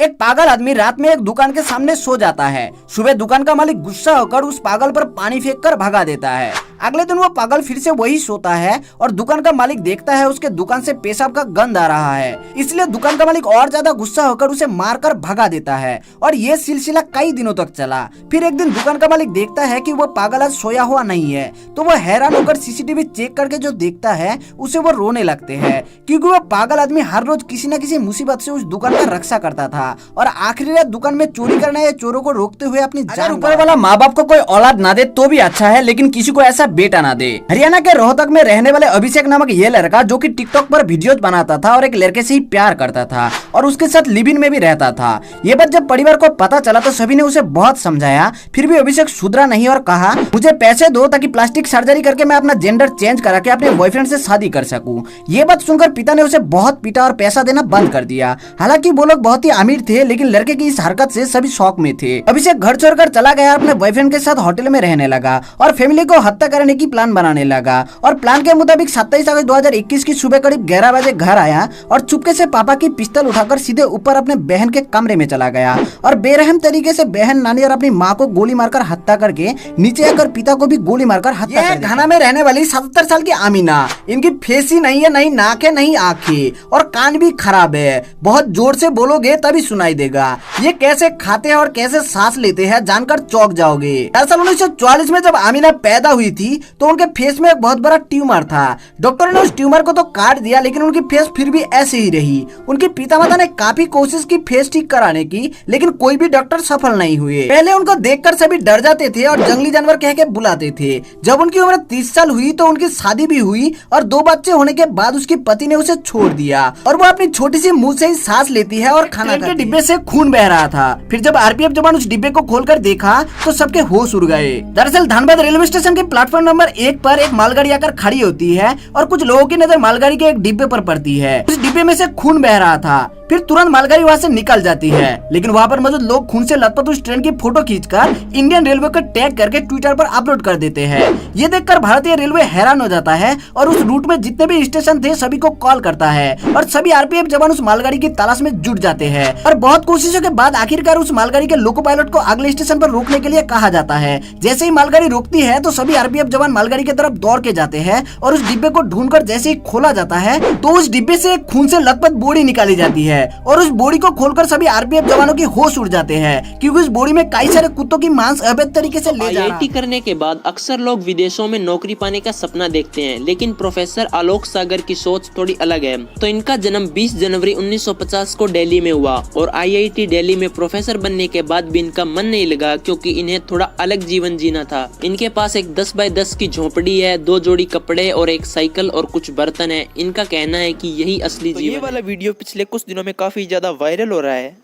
एक पागल आदमी रात में एक दुकान के सामने सो जाता है। सुबह दुकान का मालिक गुस्सा होकर उस पागल पर पानी फेंककर भगा देता है। अगले दिन वो पागल फिर से वही सोता है और दुकान का मालिक देखता है उसके दुकान से पेशाब का गंध आ रहा है। इसलिए दुकान का मालिक और ज्यादा गुस्सा होकर उसे मारकर भगा देता है और ये सिलसिला कई दिनों तक चला। फिर एक दिन दुकान का मालिक देखता है कि वो पागल आज सोया हुआ नहीं है, तो वो हैरान होकर सीसीटीवी चेक करके जो देखता है उसे वो रोने लगते हैं, क्योंकि वो पागल आदमी हर रोज किसी न किसी मुसीबत से उस दुकान का रक्षा करता था और आखिरी रात दुकान में चोरी करने या चोरों को रोकते हुए अपनी जान। ऊपर वाला माँ बाप को कोई औलाद ना दे तो भी अच्छा है, लेकिन किसी को ऐसा बेटा ना दे। हरियाणा के रोहतक में रहने वाले अभिषेक नामक ये लड़का जो कि टिकटॉक पर वीडियोज बनाता था और एक लड़के से ही प्यार करता था और उसके साथ लिव इन में भी रहता था। ये बात जब परिवार को पता चला तो सभी ने उसे बहुत समझाया, फिर भी अभिषेक सुधरा नहीं और कहा मुझे पैसे दो ताकि प्लास्टिक सर्जरी करके मैं अपना जेंडर चेंज करा के अपने बॉयफ्रेंड से शादी कर सकूं। ये बात सुनकर पिता ने उसे बहुत पीटा और पैसा देना बंद कर दिया। हालांकि वो लोग बहुत ही अमीर थे, लेकिन लड़के की इस हरकत से सभी शौक में थे। अभिषेक घर छोड़कर चला गया, अपने बॉयफ्रेंड के साथ होटल में रहने लगा और फैमिली को हत्या करने की प्लान बनाने लगा। और प्लान के मुताबिक 27 अगस्त 2021 की सुबह करीब 11 बजे घर आया और चुपके से पापा की पिस्तौल उठाकर सीधे ऊपर अपने बहन के कमरे में चला गया और बेरहम तरीके से बहन, नानी और अपनी माँ को गोली मारकर हत्या करके नीचे आकर पिता को भी गोली मारकर हत्या कर दी। घाना में रहने वाली 77 साल की आमीना, इनकी फेस ही नहीं है, नहीं नाक है, नहीं आंखें और कान भी खराब है। बहुत जोर से बोलोगे तभी सुनाई देगा। ये कैसे खाते हैं और कैसे सांस लेते हैं जानकर चौंक जाओगे। दरअसल 1944 में जब आमीना पैदा हुई थी तो उनके फेस में एक बहुत बड़ा ट्यूमर था। डॉक्टर ने उस ट्यूमर को तो काट दिया, लेकिन उनकी फेस फिर भी ऐसे ही रही। उनके पिता माता ने काफी कोशिश की फेस ठीक कराने की, लेकिन कोई भी डॉक्टर सफल नहीं हुए। पहले उनको देखकर सभी डर जाते थे और जंगली जानवर कह के बुलाते थे। जब उनकी उम्र 30 साल हुई तो उनकी शादी भी हुई और 2 बच्चे होने के बाद उसके पति ने उसे छोड़ दिया और वो अपनी छोटी सी मुंह से ही सांस लेती है और खाना खाती है। डिब्बे से खून बह रहा था। फिर जब आरपीएफ जवान उस डिब्बे को खोलकर देखा तो सबके होश उड़ गए। दरअसल धनबाद रेलवे स्टेशन के प्लेटफॉर्म नंबर 1 पर एक मालगाड़ी आकर खड़ी होती है और कुछ लोगों की नजर मालगाड़ी के एक डिब्बे पर पड़ती है। उस डिब्बे में से खून बह रहा था। फिर तुरंत मालगाड़ी वहाँ से निकल जाती है, लेकिन वहाँ पर मौजूद लोग खून से लथपथ उस ट्रेन की फोटो खींचकर इंडियन रेलवे को टैग करके ट्विटर पर अपलोड कर देते हैं। ये देखकर भारतीय रेलवे हैरान हो जाता है और उस रूट में जितने भी स्टेशन थे सभी को कॉल करता है और सभी आरपीएफ जवान उस मालगाड़ी की तलाश में जुट जाते हैं। और बहुत कोशिशों के बाद आखिरकार उस मालगाड़ी के लोको पायलट को अगले स्टेशन पर रोकने के लिए कहा जाता है। जैसे ही मालगाड़ी रुकती है तो सभी आरपीएफ जवान मालगाड़ी की तरफ दौड़ के जाते हैं और उस डिब्बे को ढूंढकर जैसे ही खोला जाता है तो उस डिब्बे से एक खून से लथपथ बोरी निकाली जाती है और उस बोरी को खोलकर सभी आरपीएफ जवानों की होश उड़ जाते हैं, क्योंकि उस बोरी में कई सारे कुत्तों की मांस अवैध तरीके से ले जा रहा। आईआईटी करने के बाद अक्सर लोग विदेशों में नौकरी पाने का सपना देखते हैं, लेकिन प्रोफेसर आलोक सागर की सोच थोड़ी अलग है। तो इनका जन्म 20 जनवरी 1950 को दिल्ली में हुआ और आईआईटी दिल्ली में प्रोफेसर बनने के बाद भी इनका मन नहीं लगा, क्योंकि इन्हें थोड़ा अलग जीवन जीना था। इनके पास एक 10 बाय 10 की झोपड़ी है, 2 जोड़ी कपड़े और एक साइकिल और कुछ बर्तन है। इनका कहना है कि यही असली जीवन। ये वाला वीडियो पिछले कुछ दिनों में काफी ज्यादा वायरल हो रहा है।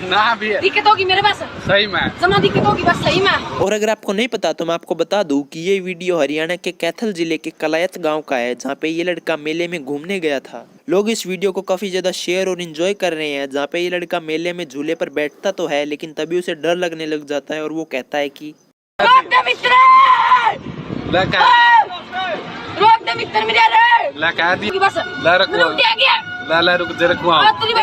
ना भी दिक्कत होगी मेरे पास, सही में जमा दिक्कत होगी बस, सही में। और अगर आपको नहीं पता तो मैं आपको बता दूं कि ये वीडियो हरियाणा के कैथल जिले के कलायत गांव का है, जहां पे ये लड़का मेले में घूमने गया था। लोग इस वीडियो को काफी ज्यादा शेयर और एंजॉय कर रहे हैं, जहाँ पे ये लड़का मेले में झूले पर बैठता तो है, लेकिन तभी उसे डर लगने लग जाता है और वो कहता है कि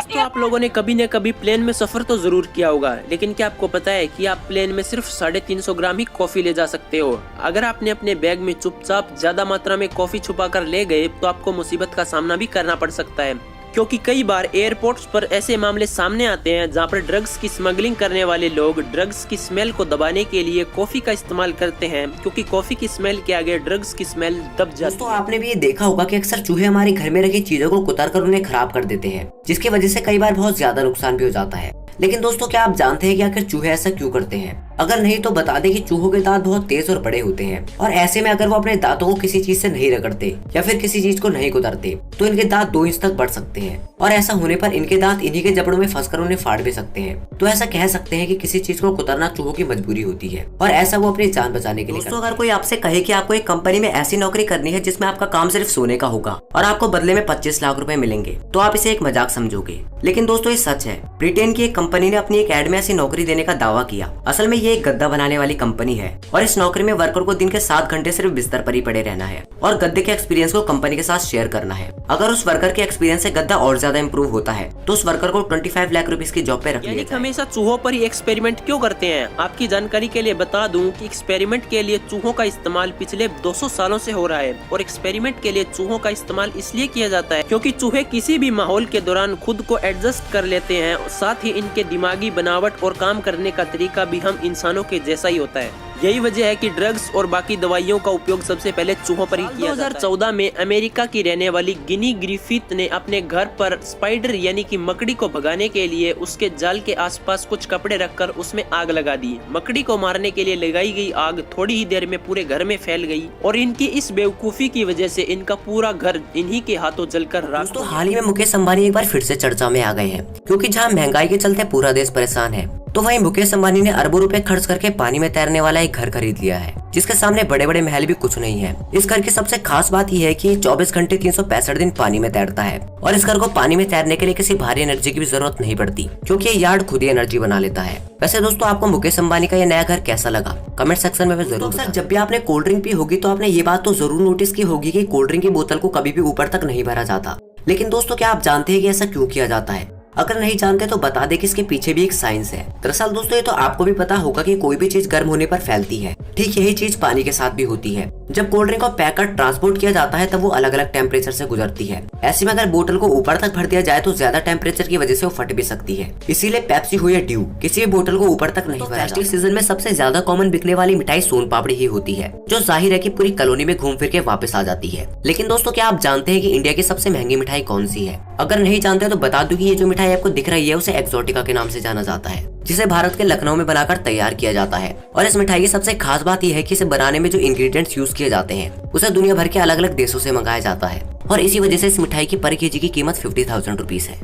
तो आप लोगों ने कभी न कभी प्लेन में सफर तो जरूर किया होगा, लेकिन क्या आपको पता है कि आप प्लेन में सिर्फ 350 ग्राम ही कॉफी ले जा सकते हो। अगर आपने अपने बैग में चुपचाप ज्यादा मात्रा में कॉफी छुपा कर ले गए तो आपको मुसीबत का सामना भी करना पड़ सकता है, क्योंकि कई बार एयरपोर्ट्स पर ऐसे मामले सामने आते हैं जहां पर ड्रग्स की स्मगलिंग करने वाले लोग ड्रग्स की स्मेल को दबाने के लिए कॉफी का इस्तेमाल करते हैं, क्योंकि कॉफी की स्मेल के आगे ड्रग्स की स्मेल दब जाती है। दोस्तों आपने भी ये देखा होगा कि अक्सर चूहे हमारे घर में रखी चीजों को कुतर कर उन्हें खराब कर देते हैं, जिसकी वजह से कई बार बहुत ज्यादा नुकसान भी हो जाता है। लेकिन दोस्तों क्या आप जानते हैं कि आखिर चूहे ऐसा क्यों करते हैं? अगर नहीं तो बता दें कि चूहों के दांत बहुत तेज और बड़े होते हैं और ऐसे में अगर वो अपने दांतों को किसी चीज से नहीं रगड़ते या फिर किसी चीज को नहीं कुतरते तो इनके दांत 2 इंच तक बढ़ सकते हैं और ऐसा होने पर इनके दांत इन्हीं के जबड़ों में फंसकर उन्हें फाड़ भी सकते हैं। तो ऐसा कह सकते हैं कि किसी चीज को कुतरना चूहों की मजबूरी होती है और ऐसा वो अपनी जान बचाने के लिए। दोस्तों अगर कोई आपसे कहे कि आपको एक कंपनी में ऐसी नौकरी करनी है जिसमें आपका काम सिर्फ सोने का होगा और आपको बदले में 25 लाख रुपए मिलेंगे तो आप इसे एक मजाक समझोगे, लेकिन दोस्तों ये सच है। ब्रिटेन की एक कंपनी ने अपनी एक एड में ऐसी नौकरी देने का दावा किया। असल में ये एक गद्दा बनाने वाली कंपनी है और इस नौकरी में वर्कर को दिन के 7 घंटे सिर्फ बिस्तर पर ही पड़े रहना है और गद्दे के एक्सपीरियंस को कंपनी के साथ शेयर करना है। अगर उस वर्कर के एक्सपीरियंस से गद्दा और ज्यादा इंप्रूव होता है तो उस वर्कर को 25 लाख रुपीस की जॉब पे रख लिया जाए। हमेशा चूहों पर ही एक्सपेरिमेंट क्यों करते हैं? आपकी जानकारी के लिए बता दूं कि एक्सपेरिमेंट के लिए चूहों का इस्तेमाल पिछले 200 सालों से हो रहा है और एक्सपेरिमेंट के लिए चूहों का इस्तेमाल इसलिए किया जाता है क्योंकि चूहे किसी भी माहौल के दौरान खुद को एडजस्ट कर लेते हैं, साथ ही इनके दिमागी बनावट और काम करने का तरीका भी हम इंसानों के जैसा ही होता है। यही वजह है कि ड्रग्स और बाकी दवाइयों का उपयोग सबसे पहले चूहों पर ही किया जाता है। 2014 में अमेरिका की रहने वाली गिनी ग्रिफिथ ने अपने घर पर स्पाइडर यानी कि मकड़ी को भगाने के लिए उसके जाल के आसपास कुछ कपड़े रखकर उसमें आग लगा दी। मकड़ी को मारने के लिए लगाई गई आग थोड़ी ही देर में पूरे घर में फैल गई और इनकी इस बेवकूफी की वजह से इनका पूरा घर इन्हीं के हाथों जलकर राख। दोस्तों हाल ही में मुकेश अंबानी एक बार फिर से चर्चा में आ गए हैं क्योंकि जहाँ महंगाई के चलते पूरा देश परेशान है तो वहीं मुकेश अंबानी ने अरबों रुपए खर्च करके पानी में तैरने वाला एक घर खरीद लिया है जिसके सामने बड़े बड़े महल भी कुछ नहीं है। इस घर की सबसे खास बात यह है कि 24 घंटे 365 दिन पानी में तैरता है और इस घर को पानी में तैरने के लिए किसी भारी एनर्जी की भी जरूरत नहीं पड़ती क्योंकि ये यार्ड खुद ही एनर्जी बना लेता है। वैसे दोस्तों आपको मुकेश अंबानी का ये नया घर कैसा लगा कमेंट सेक्शन में जरूर बताएं। जब भी आपने कोल्ड ड्रिंक पी होगी तो आपने ये बात तो जरूर नोटिस की होगी कि कोल्ड ड्रिंक की बोतल को कभी भी ऊपर तक नहीं भरा जाता। लेकिन दोस्तों क्या आप जानते हैं कि ऐसा क्यों किया जाता है? अगर नहीं जानते तो बता दे कि इसके पीछे भी एक साइंस है। दरअसल दोस्तों ये तो आपको भी पता होगा कि कोई भी चीज गर्म होने पर फैलती है, ठीक यही चीज पानी के साथ भी होती है। जब कोल्ड ड्रिंक को पैक कर ट्रांसपोर्ट किया जाता है तब वो अलग अलग टेम्परेचर से गुजरती है। ऐसे में अगर बोतल को ऊपर तक भर दिया जाए तो ज्यादा टेम्परेचर की वजह से वो फट भी सकती है। इसीलिए पेप्सी हो या ड्यू किसी भी बोतल को ऊपर तक नहीं भरा जाता। फेस्टिव सीजन में सबसे ज्यादा कॉमन बिकने वाली मिठाई सोन पापड़ी ही होती है जो जाहिर है कि पूरी कॉलोनी में घूम फिर के वापस आ जाती है। लेकिन दोस्तों क्या आप जानते हैं कि इंडिया की सबसे महंगी मिठाई कौन सी है? अगर नहीं जानते तो बता दूं कि ये जो मिठाई आपको दिख रही है उसे एक्सोटिका के नाम से जाना जाता है जिसे भारत के लखनऊ में बनाकर तैयार किया जाता है। और इस मिठाई की सबसे खास बात यह है कि इसे बनाने में जो इंग्रेडिएंट्स यूज किए जाते हैं उसे दुनिया भर के अलग अलग देशों से मंगाया जाता है और इसी वजह से इस मिठाई की पर केजी की कीमत 50,000 रुपीज है।